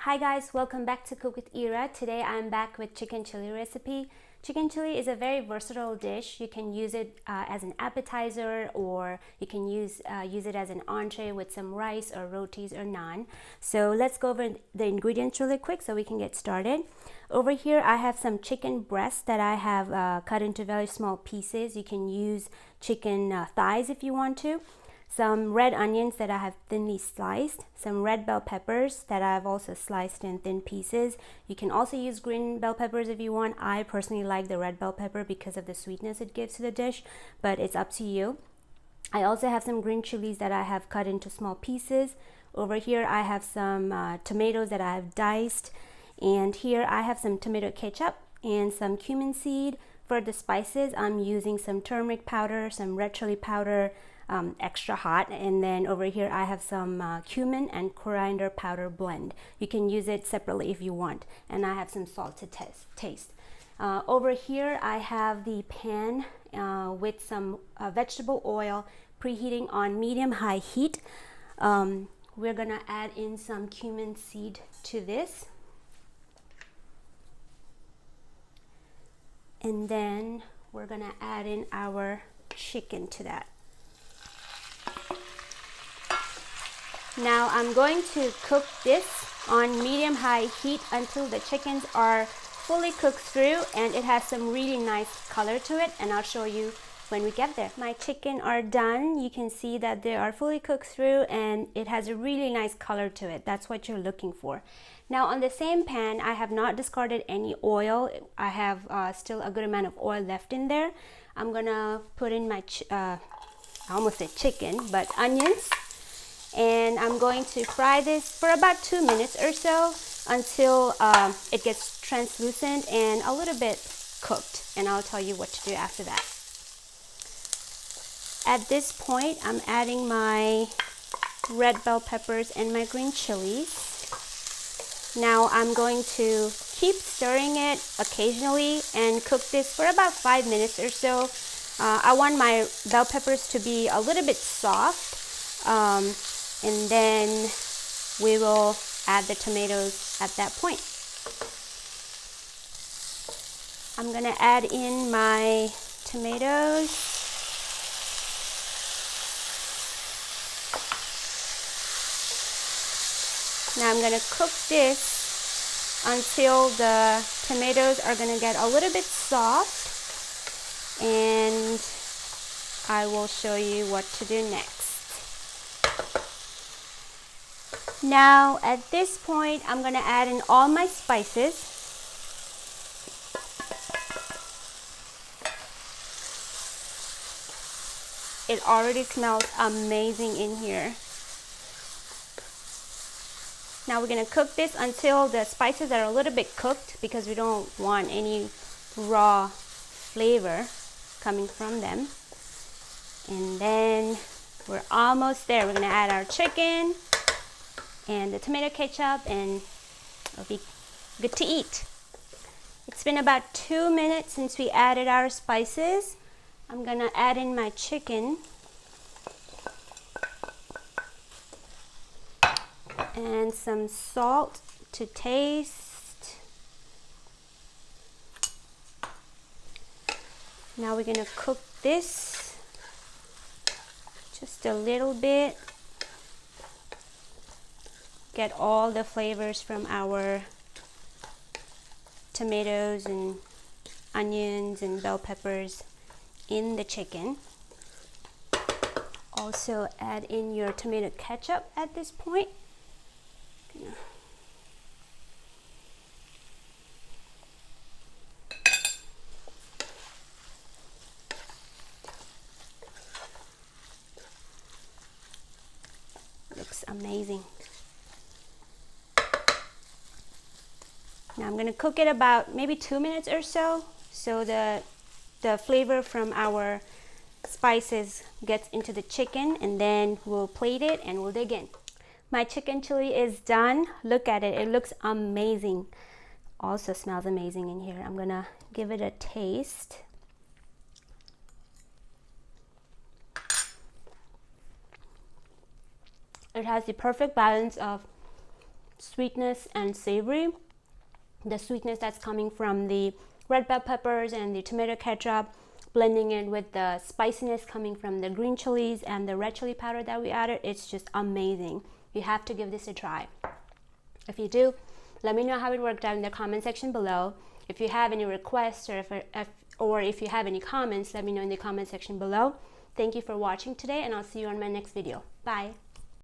Hi guys, welcome back to Cook with Ira. Today I'm back with chicken chili recipe. Chicken chili is a very versatile dish. You can use it as an appetizer, or you can use it as an entree with some rice or rotis or naan. So let's go over the ingredients really quick so we can get started. Over here I have some chicken breasts that I have cut into very small pieces. You can use chicken thighs if you want to. Some red onions that I have thinly sliced, some red bell peppers that I've also sliced in thin pieces. You can also use green bell peppers if you want. I personally like the red bell pepper because of the sweetness it gives to the dish, but it's up to you. I also have some green chilies that I have cut into small pieces. Over here I have some tomatoes that I have diced, and here I have some tomato ketchup and some cumin seed. For the spices, I'm using some turmeric powder, some red chili powder, extra hot, and then over here I have some cumin and coriander powder blend. You can use it separately if you want, and I have some salt to taste. Over here I have the pan with some vegetable oil preheating on medium-high heat. We're gonna add in some cumin seed to this, and then we're gonna add in our chicken to that. Now I'm going to cook this on medium-high heat until the chickens are fully cooked through and it has some really nice color to it, and I'll show you when we get there. My chicken are done. You can see that they are fully cooked through and it has a really nice color to it. That's what you're looking for. Now on the same pan, I have not discarded any oil. I have still a good amount of oil left in there. I'm gonna put in my I almost said chicken, but onions. And I'm going to fry this for about 2 minutes or so until it gets translucent and a little bit cooked, and I'll tell you what to do after that. At this point, I'm adding my red bell peppers and my green chilies. Now I'm going to keep stirring it occasionally and cook this for about 5 minutes or so. I want my bell peppers to be a little bit soft. And then we will add the tomatoes at that point. I'm gonna add in my tomatoes. Now I'm gonna cook this until the tomatoes are gonna get a little bit soft, and I will show you what to do next. Now at this point I'm gonna add in all my spices. It already smells amazing in here. Now we're gonna cook this until the spices are a little bit cooked, because we don't want any raw flavor coming from them. And then we're almost there. We're gonna add our chicken and the tomato ketchup, and it'll be good to eat. It's been about 2 minutes since we added our spices. I'm gonna add in my chicken and some salt to taste. Now we're gonna cook this just a little bit. Get all the flavors from our tomatoes and onions and bell peppers in the chicken. Also add in your tomato ketchup at this point. Looks amazing. Now I'm going to cook it about maybe 2 minutes or so the flavor from our spices gets into the chicken, and then we'll plate it and we'll dig in. My chicken chili is done. Look at it. It looks amazing. Also smells amazing in here. I'm going to give it a taste. It has the perfect balance of sweetness and savory. The sweetness that's coming from the red bell peppers and the tomato ketchup, blending it with the spiciness coming from the green chilies and the red chili powder that we added. It's just amazing. You have to give this a try. If you do, let me know how it worked out in the comment section below. If you have any requests or if you have any comments, let me know in the comment section below. Thank you for watching today, and I'll see you on my next video. Bye.